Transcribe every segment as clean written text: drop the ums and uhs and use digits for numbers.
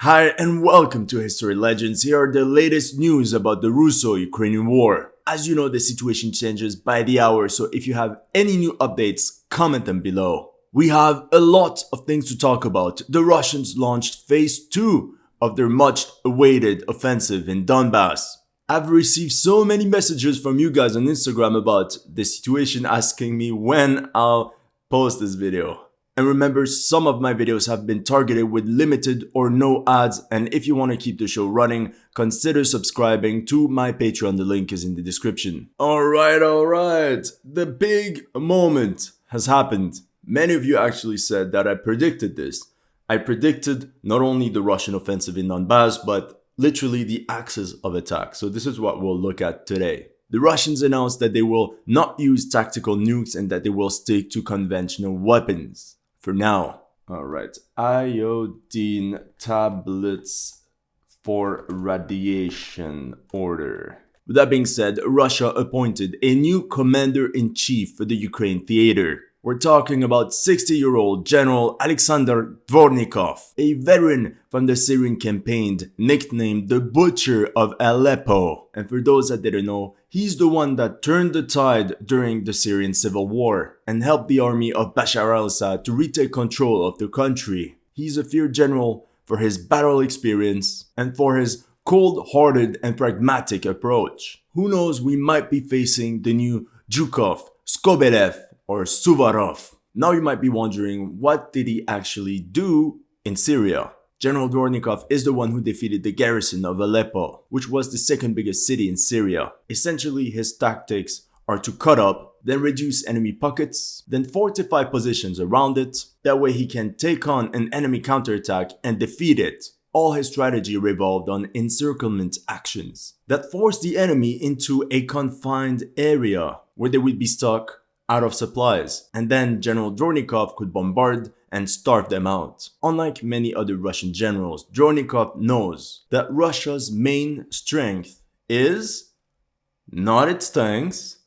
Hi and welcome to History Legends. Here are the latest news about the Russo-Ukrainian war. As you know, the situation changes by the hour, so if you have any new updates, comment them below. We have a lot of things to talk about. The Russians launched phase 2 of their much awaited offensive in Donbas. I've received so many messages from you guys on Instagram about the situation, asking me when I'll post this video. And remember, some of my videos have been targeted with limited or no ads, and if you want to keep the show running, consider subscribing to my Patreon. The link is in the description. Alright, the big moment has happened. Many of you actually said that I predicted this. I predicted not only the Russian offensive in Donbas, but literally the axis of attack. So this is what we'll look at today. The Russians announced that they will not use tactical nukes and that they will stick to conventional weapons. For now. Alright, iodine tablets for radiation order. With that being said, Russia appointed a new commander-in-chief for the Ukraine theater. We're talking about 60-year-old General Aleksandr Dvornikov, a veteran from the Syrian campaign nicknamed the Butcher of Aleppo. And for those that didn't know, he's the one that turned the tide during the Syrian Civil War and helped the army of Bashar al-Assad to retake control of the country. He's a feared general for his battle experience and for his cold-hearted and pragmatic approach. Who knows, we might be facing the new Zhukov, Skobelev, or Suvarov. Now you might be wondering, what did he actually do in Syria? General Dvornikov is the one who defeated the garrison of Aleppo, which was the second biggest city in Syria. Essentially, his tactics are to cut up, then reduce enemy pockets, then fortify positions around it. That way he can take on an enemy counterattack and defeat it. All his strategy revolved on encirclement actions that forced the enemy into a confined area where they would be stuck out of supplies, and then General Dvornikov could bombard and starve them out. Unlike many other Russian generals, Dvornikov knows that Russia's main strength is not its tanks,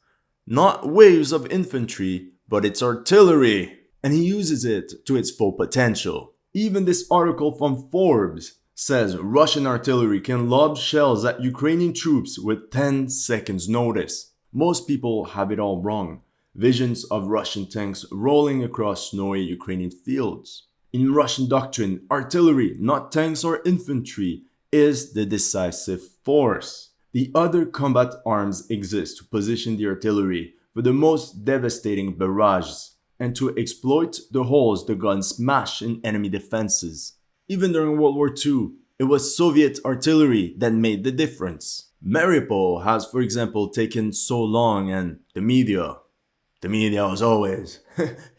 not waves of infantry, but its artillery, and he uses it to its full potential. Even this article from Forbes says Russian artillery can lob shells at Ukrainian troops with 10 seconds notice. Most people have it all wrong. Visions of Russian tanks rolling across snowy Ukrainian fields. In Russian doctrine, artillery, not tanks or infantry, is the decisive force. The other combat arms exist to position the artillery for the most devastating barrages and to exploit the holes the guns smash in enemy defenses. Even during World War II, it was Soviet artillery that made the difference. Mariupol has, for example, taken so long, and the media as always,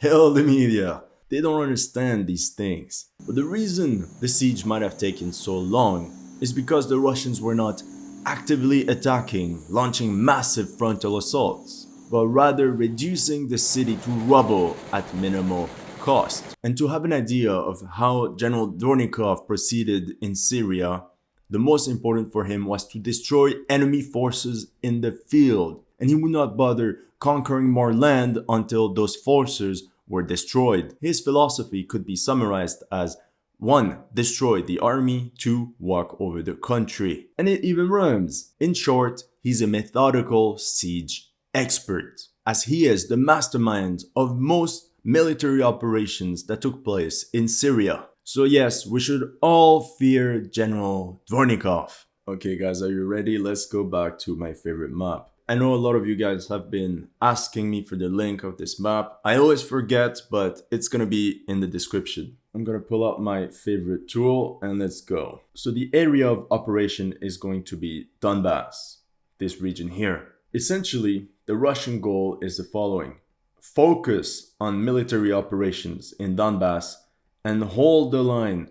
hell the media. They don't understand these things. But the reason the siege might have taken so long is because the Russians were not actively attacking, launching massive frontal assaults, but rather reducing the city to rubble at minimal cost. And to have an idea of how General Dvornikov proceeded in Syria, the most important for him was to destroy enemy forces in the field, and he would not bother conquering more land until those forces were destroyed. His philosophy could be summarized as 1. Destroy the army, 2. Walk over the country. And it even rhymes. In short, he's a methodical siege expert, as he is the mastermind of most military operations that took place in Syria. So yes, we should all fear General Dvornikov. Okay guys, are you ready? Let's go back to my favorite map. I know a lot of you guys have been asking me for the link of this map. I always forget, but it's gonna be in the description. I'm gonna pull out my favorite tool and let's go. So the area of operation is going to be Donbas, this region here. Essentially, the Russian goal is the following. Focus on military operations in Donbas and hold the line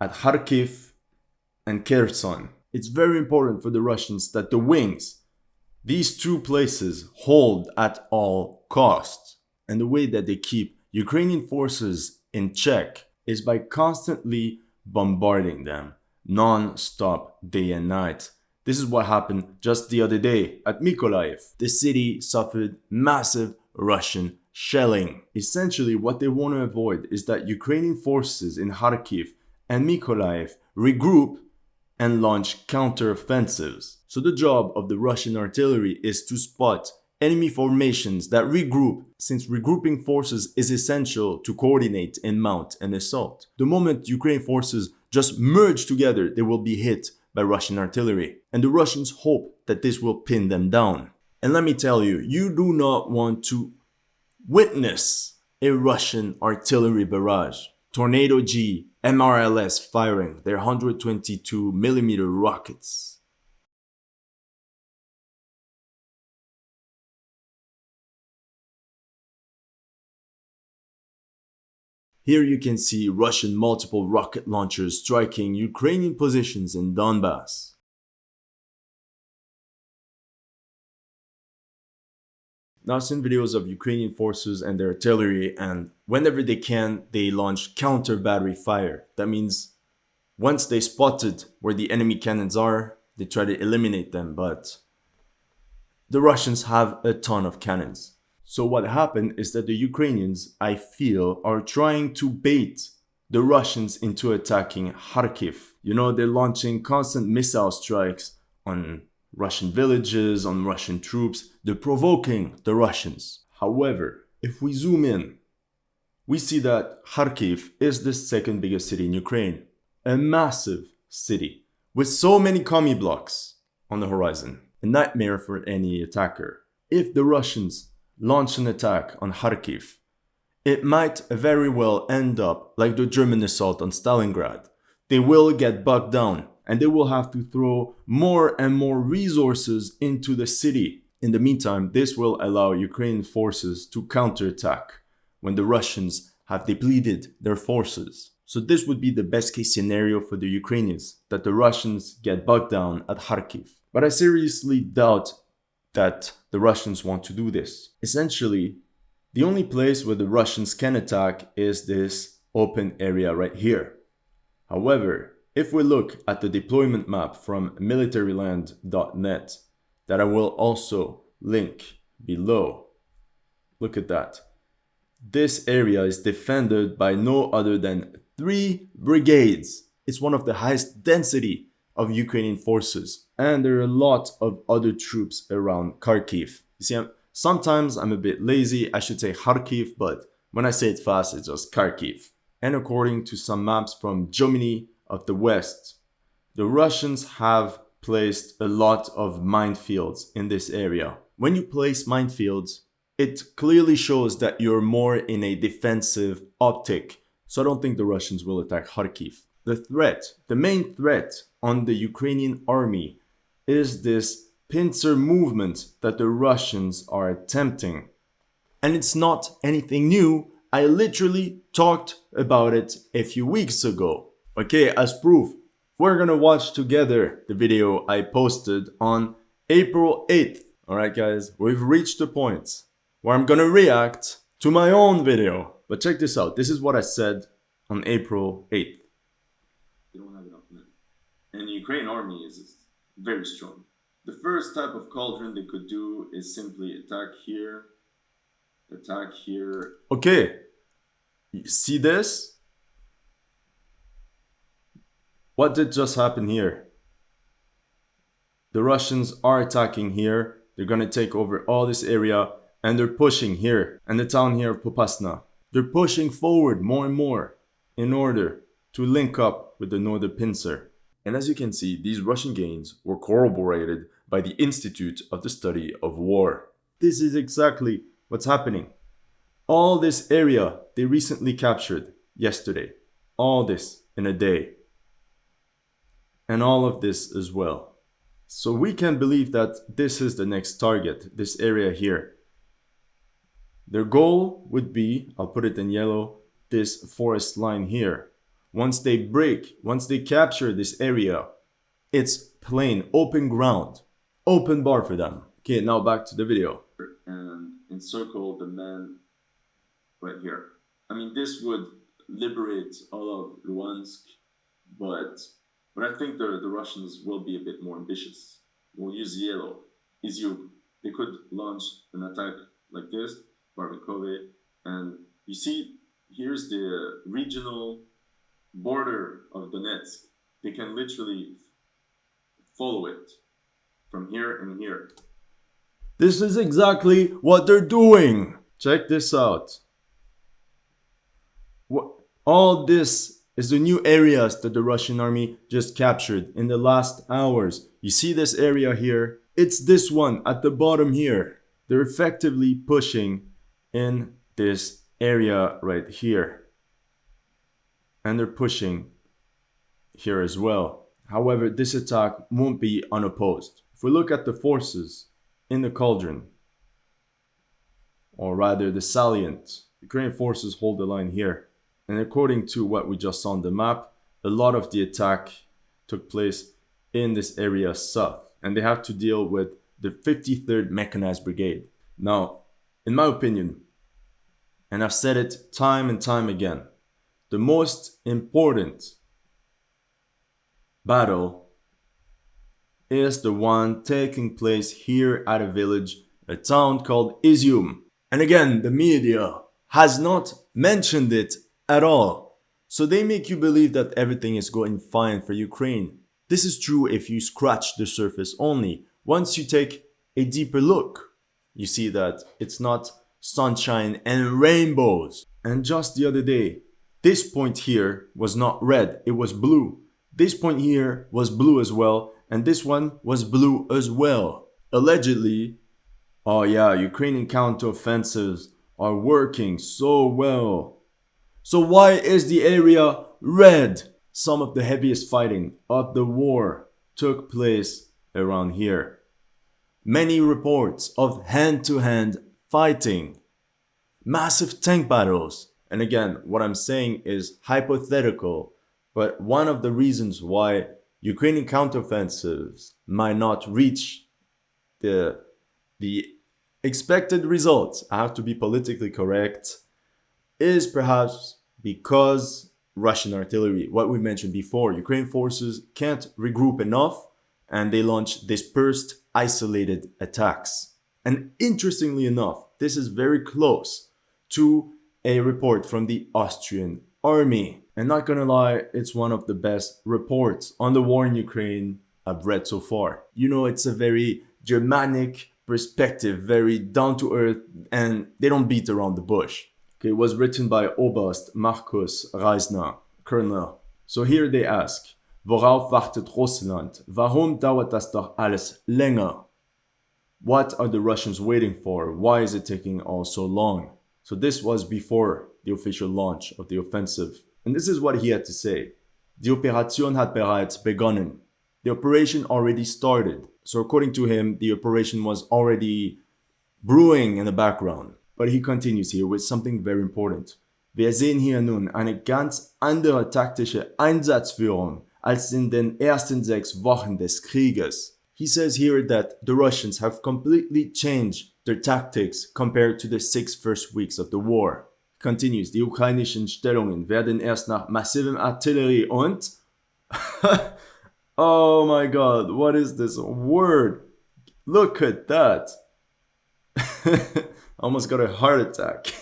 at Kharkiv and Kherson. It's very important for the Russians that the wings, these two places, hold at all costs. And the way that they keep Ukrainian forces in check is by constantly bombarding them non-stop, day and night. This is what happened just the other day at Mykolaiv. The city suffered massive Russian shelling. Essentially, what they want to avoid is that Ukrainian forces in Kharkiv and Mykolaiv regroup and launch counteroffensives. So the job of the Russian artillery is to spot enemy formations that regroup, since regrouping forces is essential to coordinate and mount an assault. The moment Ukrainian forces just merge together, they will be hit by Russian artillery, and the Russians hope that this will pin them down. And let me tell you, you do not want to witness a Russian artillery barrage. Tornado G, MRLS firing their 122mm rockets. Here you can see Russian multiple rocket launchers striking Ukrainian positions in Donbas. Now I've seen videos of Ukrainian forces and their artillery, and whenever they can, they launch counter battery fire. That means once they spotted where the enemy cannons are, they try to eliminate them, but the Russians have a ton of cannons. So what happened is that the Ukrainians, I feel, are trying to bait the Russians into attacking Kharkiv. You know, they're launching constant missile strikes on Russian villages, on Russian troops. They're provoking the Russians. However, if we zoom in, we see that Kharkiv is the second biggest city in Ukraine. A massive city with so many commie blocks on the horizon. A nightmare for any attacker. If the Russians launch an attack on Kharkiv, it might very well end up like the German assault on Stalingrad. They will get bogged down and they will have to throw more and more resources into the city. In the meantime, this will allow Ukrainian forces to counterattack when the Russians have depleted their forces. So this would be the best case scenario for the Ukrainians, that the Russians get bogged down at Kharkiv. But I seriously doubt that the Russians want to do this. Essentially, the only place where the Russians can attack is this open area right here. However, if we look at the deployment map from MilitaryLand.net, that I will also link below, look at that. This area is defended by no other than 3 brigades. It's one of the highest density of Ukrainian forces. And there are a lot of other troops around Kharkiv. You see, sometimes I'm a bit lazy. I should say Kharkiv, but when I say it fast, it's just Kharkiv. And according to some maps from Germany of the West, the Russians have placed a lot of minefields in this area. When you place minefields, it clearly shows that you're more in a defensive optic. So I don't think the Russians will attack Kharkiv. The main threat on the Ukrainian army is this pincer movement that the Russians are attempting. And it's not anything new. I literally talked about it a few weeks ago. Okay, as proof, we're gonna watch together the video I posted on April 8th. Alright guys, we've reached the point where I'm gonna react to my own video. But check this out, this is what I said on April 8th. They don't have enough men. And the Ukrainian army is very strong. The first type of cauldron they could do is simply attack here. Okay, you see this? What did just happen here? The Russians are attacking here. They're gonna take over all this area and they're pushing here and the town here of Popasna. They're pushing forward more and more in order to link up with the northern pincer. And as you can see, these Russian gains were corroborated by the Institute of the Study of War. This is exactly what's happening. All this area they recently captured yesterday. All this in a day. And all of this as well. So we can believe that this is the next target, this area here. Their goal would be, I'll put it in yellow, this forest line here. Once they capture this area, it's plain, open ground, open bar for them. Okay, now back to the video. And encircle the men right here. I mean, this would liberate all of Luhansk, but I think the Russians will be a bit more ambitious. We'll use yellow. Izium. They could launch an attack like this, Barbekove, and you see, here's the regional border of Donetsk, they can literally follow it from here and here. This is exactly what they're doing. Check this out. All this is the new areas that the Russian army just captured in the last hours. You see this area here? It's this one at the bottom here. They're effectively pushing in this area right here. And they're pushing here as well. However, this attack won't be unopposed. If we look at the forces in the cauldron, or rather the salient, Ukrainian forces hold the line here. And according to what we just saw on the map, a lot of the attack took place in this area south. And they have to deal with the 53rd Mechanized Brigade. Now, in my opinion, and I've said it time and time again, the most important battle is the one taking place here at a village, a town called Izium. And again, the media has not mentioned it at all. So they make you believe that everything is going fine for Ukraine. This is true if you scratch the surface only. Once you take a deeper look, you see that it's not sunshine and rainbows. And just the other day, this point here was not red, it was blue. This point here was blue as well, and this one was blue as well. Allegedly, oh yeah, Ukrainian counteroffensives are working so well. So why is the area red? Some of the heaviest fighting of the war took place around here. Many reports of hand-to-hand fighting, massive tank battles. And again, what I'm saying is hypothetical, but one of the reasons why Ukrainian counteroffensives might not reach the expected results, I have to be politically correct, is perhaps because Russian artillery, what we mentioned before, Ukrainian forces can't regroup enough and they launch dispersed, isolated attacks. And interestingly enough, this is very close to a report from the Austrian army. And not gonna lie, it's one of the best reports on the war in Ukraine I've read so far. You know, it's a very Germanic perspective, very down to earth, and they don't beat around the bush. Okay, it was written by Oberst Markus Reisner, Colonel. So here they ask, worauf wartet Russland? Warum dauert das doch alles länger? What are the Russians waiting for? Why is it taking all so long? So this was before the official launch of the offensive. And this is what he had to say. Die Operation hat bereits begonnen. The operation already started. So according to him, the operation was already brewing in the background. But he continues here with something very important. Wir sehen hier nun eine ganz andere taktische Einsatzführung als in den ersten 6 Wochen des Krieges. He says here that the Russians have completely changed their tactics compared to the 6 first weeks of the war. He continues, die ukrainischen Stellungen werden erst nach massivem Artillerie und... Oh my god, what is this word? Look at that. Almost got a heart attack.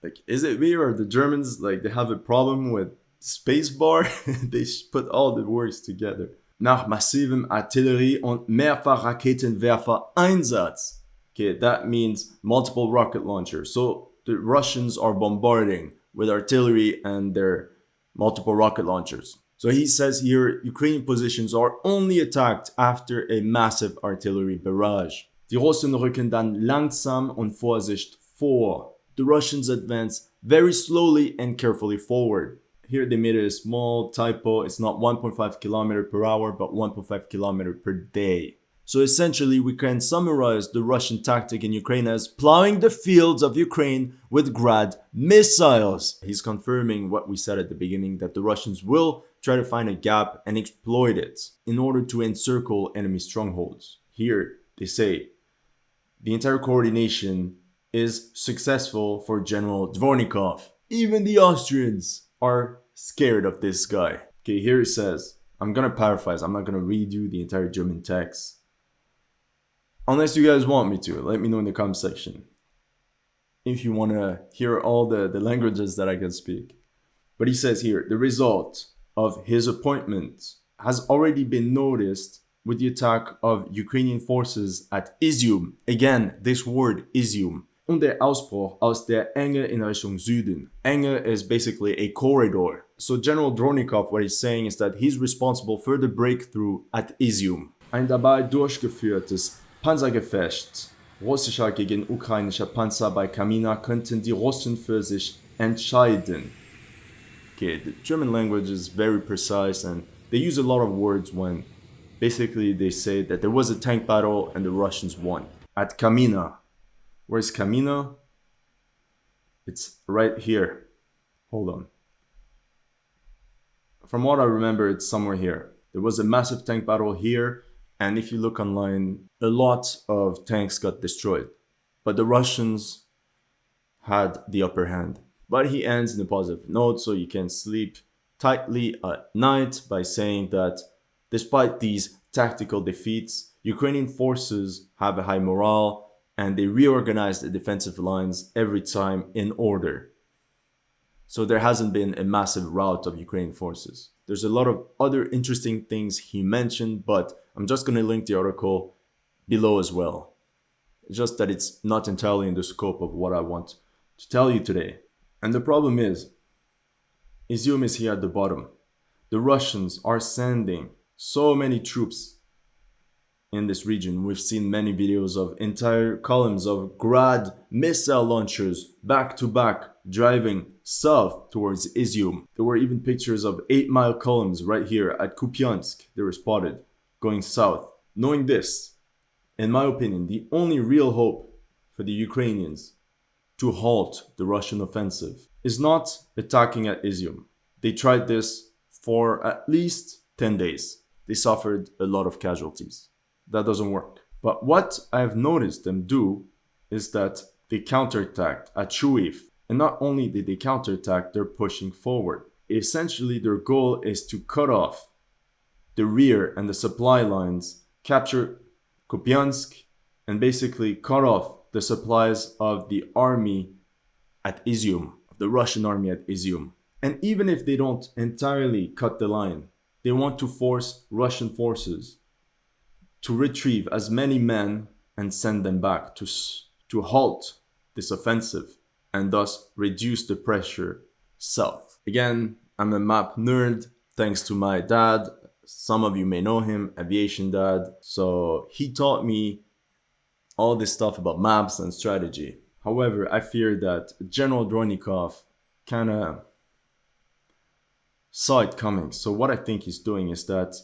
Like, is it me or the Germans, like, they have a problem with spacebar? They put all the words together. Nach massivem Artillerie und Mehrfach-Raketenwerfer Einsatz. Okay, that means multiple rocket launchers. So the Russians are bombarding with artillery and their multiple rocket launchers. So he says here, Ukrainian positions are only attacked after a massive artillery barrage. Die Russen rücken dann langsam und Vorsicht vor. The Russians advance very slowly and carefully forward. Here they made a small typo. It's not 1.5 kilometer per hour, but 1.5 kilometer per day. So essentially, we can summarize the Russian tactic in Ukraine as plowing the fields of Ukraine with Grad missiles. He's confirming what we said at the beginning, that the Russians will try to find a gap and exploit it in order to encircle enemy strongholds. Here, they say, the entire coordination is successful for General Dvornikov. Even the Austrians are scared of this guy. Okay, here it says, I'm gonna paraphrase, I'm not gonna redo the entire German text. Unless you guys want me to, let me know in the comment section. If you wanna hear all the languages that I can speak. But he says here, the result of his appointment has already been noticed with the attack of Ukrainian forces at Izium. Again, this word Izium. Und der Ausbruch aus der Enge in Richtung Süden. Enge is basically a corridor. So General Dvornikov, what he's saying is that he's responsible for the breakthrough at Izium. Ein dabei durchgeführtes Panzergefecht russischer gegen ukrainischer Panzer bei Kamina könnten die Russen für sich entscheiden. Okay, the German language is very precise and they use a lot of words when basically they say that there was a tank battle and the Russians won. At Kamina. Where's Kamina? It's right here. Hold on. From what I remember, it's somewhere here. There was a massive tank battle here, and if you look online, a lot of tanks got destroyed. But the Russians had the upper hand. But he ends in a positive note, so you can sleep tightly at night by saying that despite these tactical defeats, Ukrainian forces have a high morale and they reorganize the defensive lines every time in order. So there hasn't been a massive rout of Ukrainian forces. There's a lot of other interesting things he mentioned, but I'm just going to link the article below as well. It's just that it's not entirely in the scope of what I want to tell you today. And the problem is, Izium is here at the bottom. The Russians are sending so many troops in this region. We've seen many videos of entire columns of Grad missile launchers back to back driving south towards Izium. There were even pictures of 8-mile columns right here at Kupiansk. They were spotted going south. Knowing this, in my opinion, the only real hope for the Ukrainians to halt the Russian offensive is not attacking at Izium. They tried this for at least 10 days. They suffered a lot of casualties. That doesn't work. But what I've noticed them do is that they counterattacked at Shuif. And not only did they counterattack, they're pushing forward. Essentially, their goal is to cut off the rear and the supply lines, capture Kupiansk, and basically cut off the supplies of the army at Izium, the Russian army at Izium. And even if they don't entirely cut the line, they want to force Russian forces to retrieve as many men and send them back to halt this offensive and thus reduce the pressure south. Again, I'm a map nerd thanks to my dad. Some of you may know him, aviation dad. So he taught me all this stuff about maps and strategy. However, I fear that General Dvornikov kind of saw it coming. So what I think he's doing is that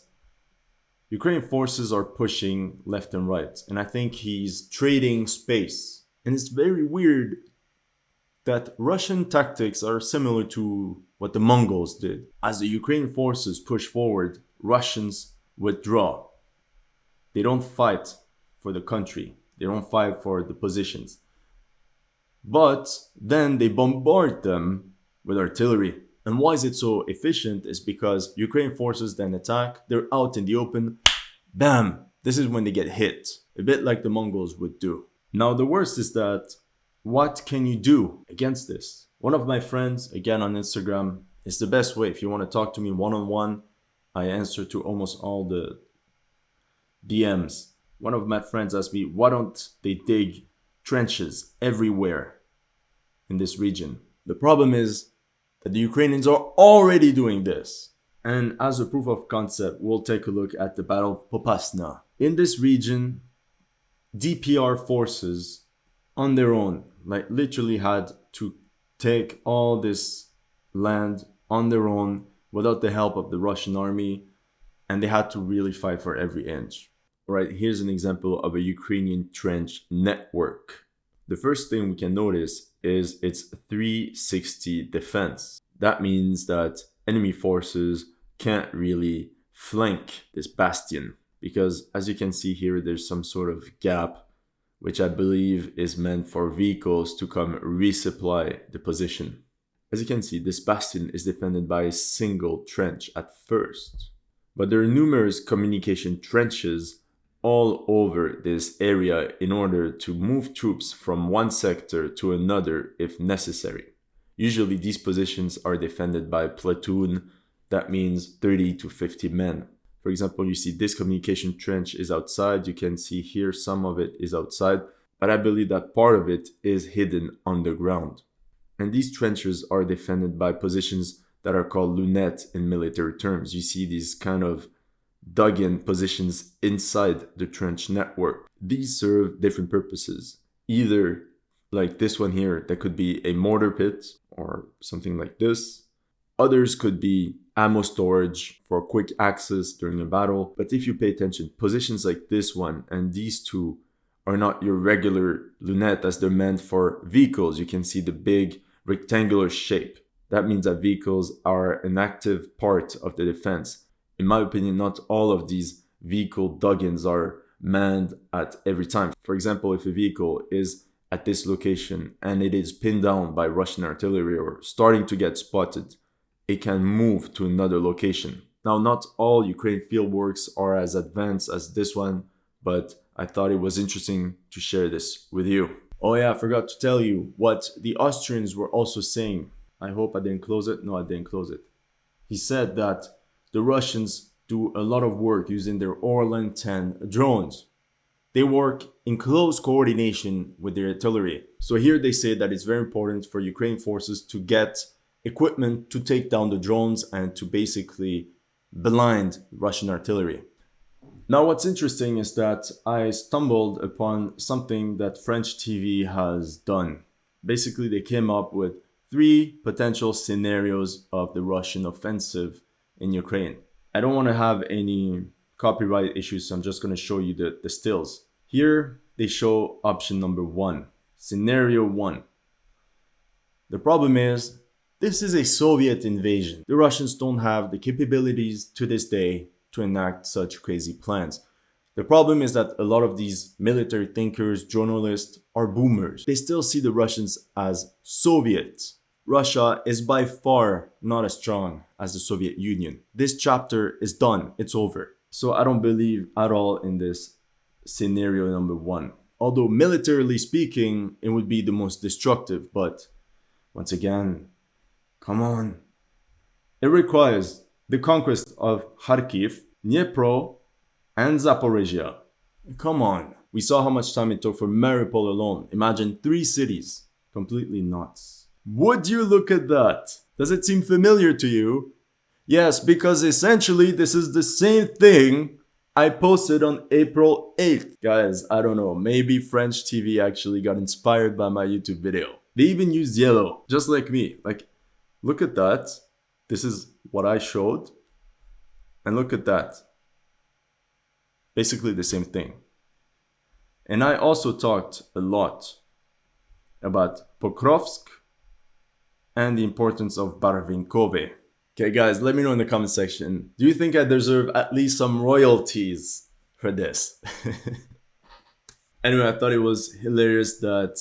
Ukrainian forces are pushing left and right, and I think he's trading space. And it's very weird that Russian tactics are similar to what the Mongols did. As the Ukrainian forces push forward, Russians withdraw. They don't fight for the country. They don't fight for the positions. But then they bombard them with artillery. And why is it so efficient is because Ukrainian forces then attack, they're out in the open, bam, this is when they get hit. A bit like the Mongols would do. Now the worst is that, what can you do against this? One of my friends, again on Instagram, is the best way. If you want to talk to me one-on-one, I answer to almost all the DMs. One of my friends asked me, why don't they dig trenches everywhere in this region? The problem is that the Ukrainians are already doing this. And as a proof of concept, we'll take a look at the Battle of Popasna. In this region, DPR forces on their own, like literally had to take all this land on their own without the help of the Russian army, and they had to really fight for every inch. Right, here's an example of a Ukrainian trench network. The first thing we can notice is its 360 defense. That means that enemy forces can't really flank this bastion because, as you can see here, there's some sort of gap which I believe is meant for vehicles to come resupply the position. As you can see, this bastion is defended by a single trench at first, but there are numerous communication trenches all over this area in order to move troops from one sector to another if necessary. Usually these positions are defended by platoon, that means 30 to 50 men. For example, you see this communication trench is outside, you can see here some of it is outside, but I believe that part of it is hidden underground. And these trenches are defended by positions that are called lunettes in military terms. You see these kind of dug-in positions inside the trench network. These serve different purposes. Either like this one here, that could be a mortar pit or something like this. Others could be ammo storage for quick access during a battle. But if you pay attention, positions like this one and these two are not your regular lunette, as they're meant for vehicles. You can see the big rectangular shape. That means that vehicles are an active part of the defense. In my opinion, not all of these vehicle dug-ins are manned at every time. For example, if a vehicle is at this location and it is pinned down by Russian artillery or starting to get spotted, it can move to another location. Now, not all Ukraine fieldworks are as advanced as this one, but I thought it was interesting to share this with you. Oh yeah, I forgot to tell you what the Austrians were also saying. I hope I didn't close it. No, I didn't close it. He said that the Russians do a lot of work using their Orlan 10 drones. They work in close coordination with their artillery. So here they say that it's very important for Ukraine forces to get equipment to take down the drones and to basically blind Russian artillery. Now what's interesting is that I stumbled upon something that French TV has done. Basically they came up with 3 potential scenarios of the Russian offensive in Ukraine. I don't want to have any copyright issues, so I'm just going to show you the stills. Here they show option number 1, scenario 1. The problem is, this is a Soviet invasion. The Russians don't have the capabilities to this day to enact such crazy plans. The problem is that a lot of these military thinkers, journalists, are boomers. They still see the Russians as Soviets. Russia is by far not as strong as the Soviet Union. This chapter is done. It's over. So I don't believe at all in this scenario number 1. Although militarily speaking, it would be the most destructive, but once again, come on. It requires the conquest of Kharkiv, Dnipro, and Zaporizhia. Come on. We saw how much time it took for Mariupol alone. Imagine 3 cities. Completely nuts. Would you look at that? Does it seem familiar to you? Yes, because essentially this is the same thing I posted on April 8th. Guys, I don't know, maybe French TV actually got inspired by my YouTube video. They even used yellow, just like me. Like, look at that. This is what I showed. And look at that. Basically the same thing. And I also talked a lot about Pokrovsk and the importance of Barvinkove. Okay guys, let me know in the comment section. Do you think I deserve at least some royalties for this? Anyway, I thought it was hilarious that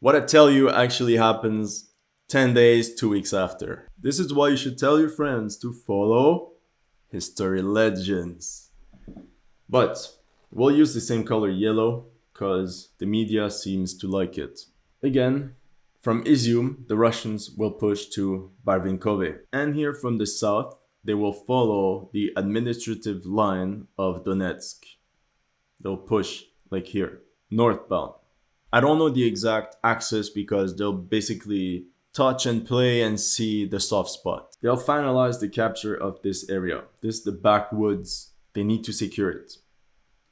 what I tell you actually happens 10 days, 2 weeks after. This is why you should tell your friends to follow HistoryLegends. But we'll use the same color yellow because the media seems to like it. Again, from Izium, the Russians will push to Barvinkove. And here from the south, they will follow the administrative line of Donetsk. They'll push like here, northbound. I don't know the exact axis because they'll basically touch and play and see the soft spot. They'll finalize the capture of this area. This is the backwoods. They need to secure it.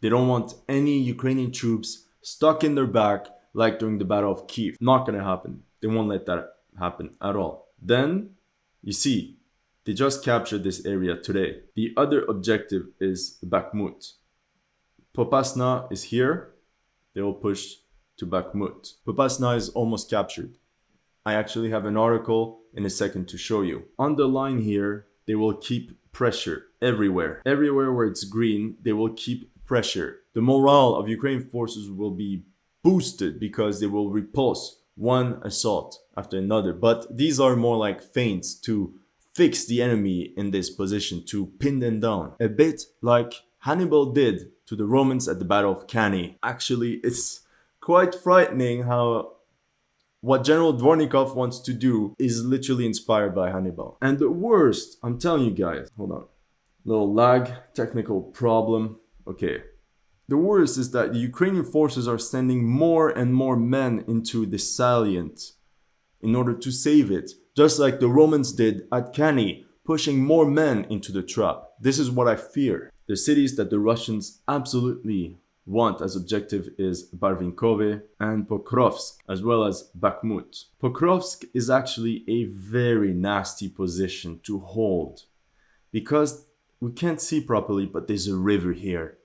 They don't want any Ukrainian troops stuck in their back like during the Battle of Kiev. Not gonna happen. They won't let that happen at all. Then, you see, they just captured this area today. The other objective is Bakhmut. Popasna is here. They will push to Bakhmut. Popasna is almost captured. I actually have an article in a second to show you. On the line here, they will keep pressure everywhere. Everywhere where it's green, they will keep pressure. The morale of Ukrainian forces will be boosted because they will repulse one assault after another. But these are more like feints to fix the enemy in this position, to pin them down. A bit like Hannibal did to the Romans at the Battle of Cannae. Actually, it's quite frightening how What General Dvornikov wants to do is literally inspired by Hannibal. And the worst, I'm telling you guys, hold on, little lag, technical problem. Okay. The worst is that the Ukrainian forces are sending more and more men into the salient in order to save it, just like the Romans did at Kani, pushing more men into the trap. This is what I fear. The cities that the Russians absolutely want as objective is Barvinkove and Pokrovsk, as well as Bakhmut. Pokrovsk is actually a very nasty position to hold because we can't see properly, but there's a river here.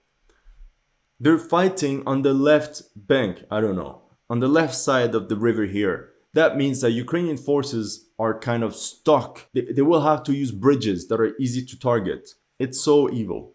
They're fighting on the left bank, on the left side of the river here. That means that Ukrainian forces are kind of stuck. They will have to use bridges that are easy to target. It's so evil.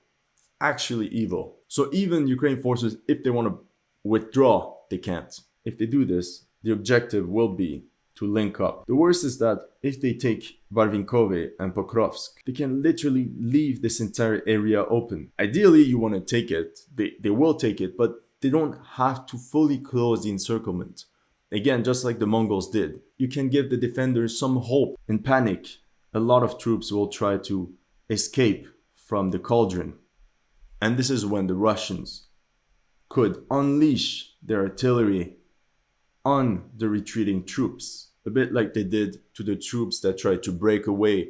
Actually evil. So even Ukrainian forces, if they want to withdraw, they can't. If they do this, the objective will be to link up. The worst is that if they take Barvinkove and Pokrovsk, they can literally leave this entire area open. Ideally, you want to take it. They will take it, but they don't have to fully close the encirclement. Again, just like the Mongols did. You can give the defenders some hope. In panic, a lot of troops will try to escape from the cauldron. And this is when the Russians could unleash their artillery on the retreating troops, a bit like they did to the troops that tried to break away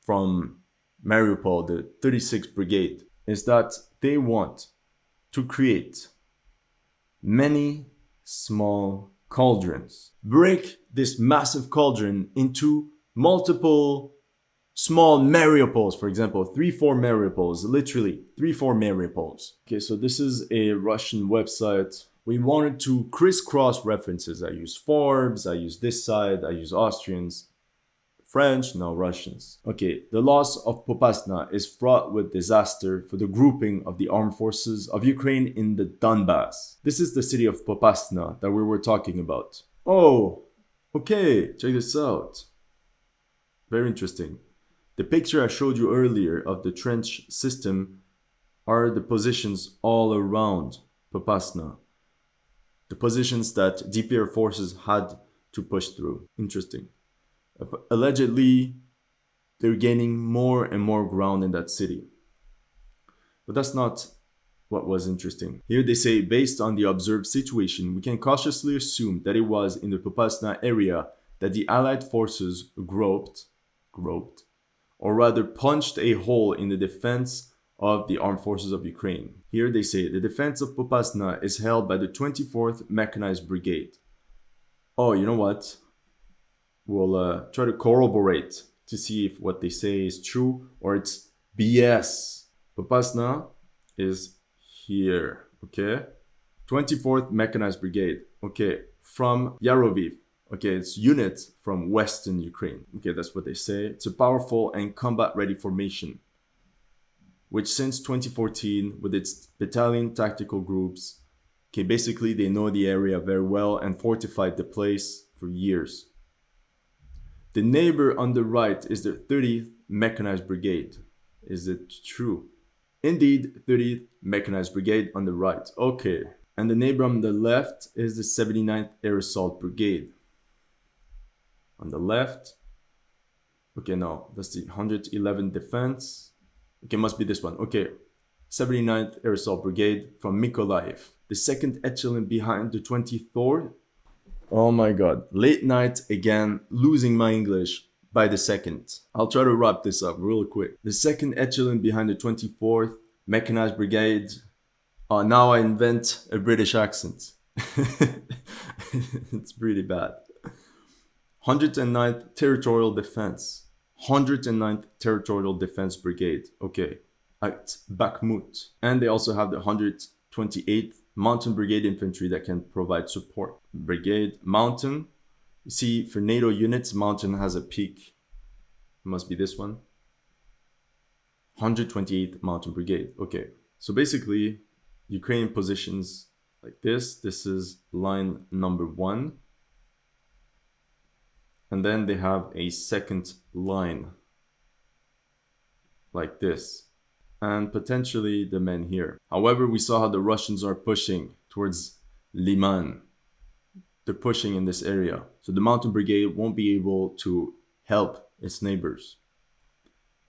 from Mariupol, the 36th Brigade, is that they want to create many small cauldrons. Break this massive cauldron into multiple small Mariupols, for example, 3-4 Mariupols, literally 3-4 Mariupols. Okay, so this is a Russian website. We wanted to crisscross references. I use Forbes, I use this side, I use Austrians, French, no Russians. Okay, the loss of Popasna is fraught with disaster for the grouping of the armed forces of Ukraine in the Donbas. This is the city of Popasna that we were talking about. Oh, okay, check this out. Very interesting. The picture I showed you earlier of the trench system are the positions all around Popasna. The positions that DPR forces had to push through. Interesting. Allegedly, they're gaining more and more ground in that city. But that's not what was interesting. Here they say, based on the observed situation, we can cautiously assume that it was in the Popasna area that the Allied forces groped, or rather punched a hole in the defense of the armed forces of Ukraine. Here they say the defense of Popasna is held by the 24th Mechanized Brigade. Oh, you know what? We'll try to corroborate to see if what they say is true or it's BS. Popasna is here, okay? 24th Mechanized Brigade, okay, from Yaroviv. Okay, it's units from Western Ukraine. Okay, that's what they say. It's a powerful and combat-ready formation, which since 2014, with its battalion tactical groups, okay, basically they know the area very well and fortified the place for years. The neighbor on the right is the 30th Mechanized Brigade. Is it true? Indeed, 30th Mechanized Brigade on the right. Okay. And the neighbor on the left is the 79th Air Assault Brigade. On the left. Okay, no, that's the 111th Defense. Okay, must be this one. Okay. 79th Air Assault Brigade from Mykolaiv. The second echelon behind the 24th. Oh my god. Late night again, losing my English by the second. I'll try to wrap this up real quick. The second echelon behind the 24th Mechanized Brigade. Now I invent a British accent. It's pretty bad. 109th Territorial Defense. 109th Territorial Defense Brigade. Okay. At Bakhmut. And they also have the 128th Mountain Brigade Infantry that can provide support. Brigade Mountain. You see, for NATO units, Mountain has a peak. It must be this one. 128th Mountain Brigade. Okay. So basically, Ukrainian positions like this. This is line number 1. And then they have a second line like this. And potentially the men here. However, we saw how the Russians are pushing towards Liman. they're pushing in this area. So the mountain brigade won't be able to help its neighbors.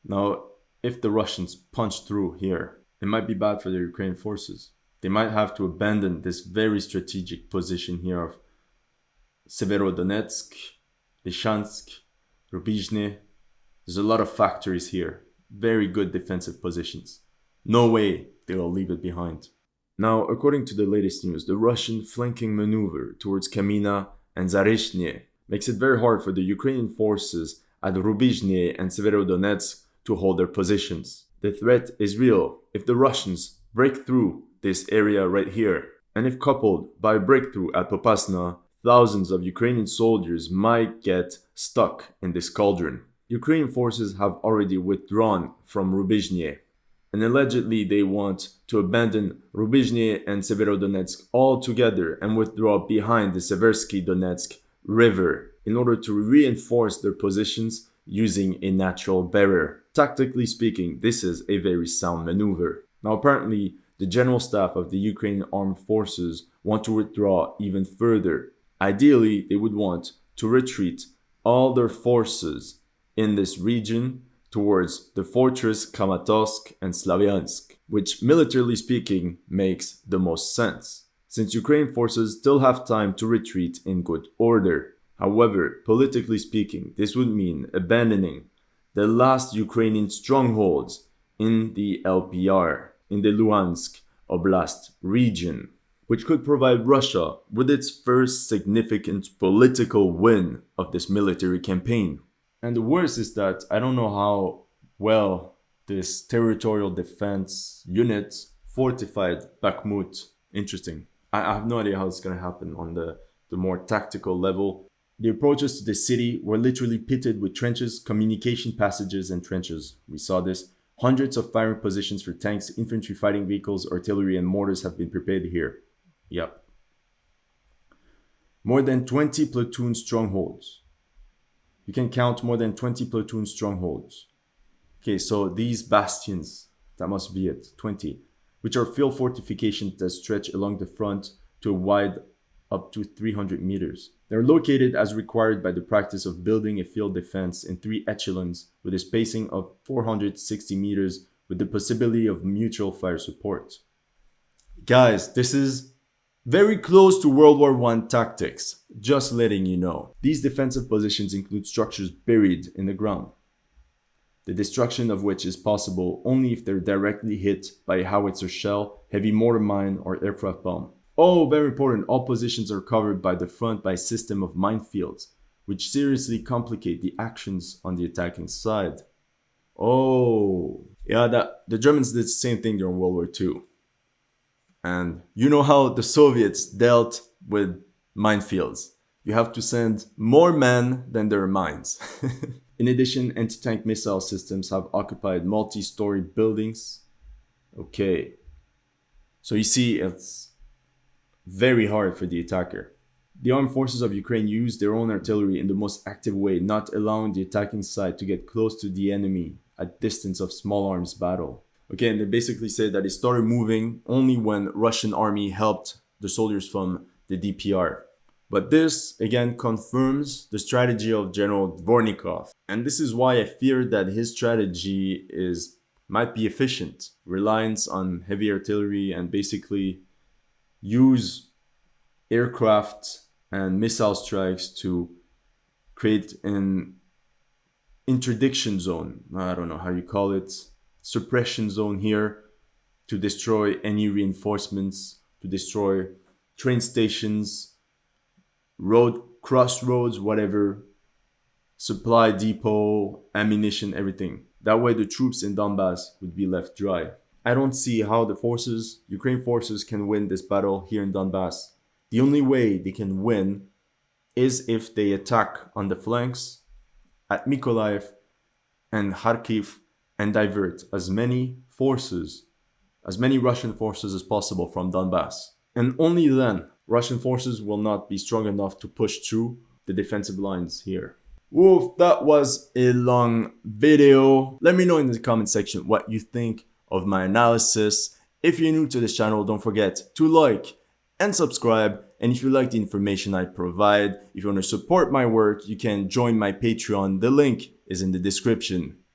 Now, if the Russians punch through here, it might be bad for the Ukrainian forces. They might have to abandon this very strategic position here of Severodonetsk, Lishansk, Rubizhne. There's a lot of factories here. Very good defensive positions. No way they will leave it behind. Now, according to the latest news, the Russian flanking maneuver towards Kamina and Zareshnie makes it very hard for the Ukrainian forces at Rubizhne and Severodonetsk to hold their positions. The threat is real if the Russians break through this area right here. And if coupled by a breakthrough at Popasna, thousands of Ukrainian soldiers might get stuck in this cauldron. Ukrainian forces have already withdrawn from Rubizhne, and allegedly they want to abandon Rubizhne and Severodonetsk altogether and withdraw behind the Seversky Donetsk river in order to reinforce their positions using a natural barrier. Tactically speaking, this is a very sound maneuver. Now apparently, the general staff of the Ukrainian armed forces want to withdraw even further. Ideally, they would want to retreat all their forces in this region towards the fortress Kramatorsk and Slavyansk, which militarily speaking makes the most sense, since Ukrainian forces still have time to retreat in good order. However, politically speaking, this would mean abandoning the last Ukrainian strongholds in the LPR, in the Luhansk Oblast region, which could provide Russia with its first significant political win of this military campaign. And the worst is that I don't know how well this territorial defense unit fortified Bakhmut. Interesting. I have no idea how it's going to happen on the more tactical level. The approaches to the city were literally pitted with trenches, communication passages, and trenches. We saw this. Hundreds of firing positions for tanks, infantry fighting vehicles, artillery, and mortars have been prepared here. Yep. More than 20 platoon strongholds. You can count more than 20 platoon strongholds. Okay, so these bastions, that must be it, 20, which are field fortifications that stretch along the front to a wide up to 300 meters. They're located as required by the practice of building a field defense in 3 echelons with a spacing of 460 meters with the possibility of mutual fire support. Guys, this is very close to World War I tactics, just letting you know. These defensive positions include structures buried in the ground, the destruction of which is possible only if they're directly hit by a howitzer shell, heavy mortar mine, or aircraft bomb. Oh, very important, all positions are covered by the front by a system of minefields, which seriously complicate the actions on the attacking side. Oh, yeah, the Germans did the same thing during World War II. And you know how the Soviets dealt with minefields. You have to send more men than there are mines. In addition, anti-tank missile systems have occupied multi-story buildings. Okay. So you see, it's very hard for the attacker. The armed forces of Ukraine use their own artillery in the most active way, not allowing the attacking side to get close to the enemy at distance of small arms battle. Okay, and they basically said that it started moving only when Russian army helped the soldiers from the DPR. But this, again, confirms the strategy of General Dvornikov. And this is why I fear that his strategy might be efficient. Reliance on heavy artillery and basically use aircraft and missile strikes to create an interdiction zone. I don't know how you call it. Suppression zone here to destroy any reinforcements, to destroy train stations, crossroads, whatever, supply depot, ammunition, everything. That way the troops in Donbas would be left dry. I don't see how the Ukraine forces can win this battle here in Donbas. The only way they can win is if they attack on the flanks at Mykolaiv and Kharkiv and divert as many Russian forces as possible from Donbas. And only then, Russian forces will not be strong enough to push through the defensive lines here. Woof, that was a long video. Let me know in the comment section what you think of my analysis. If you're new to this channel, don't forget to like and subscribe. And if you like the information I provide, if you want to support my work, you can join my Patreon. The link is in the description.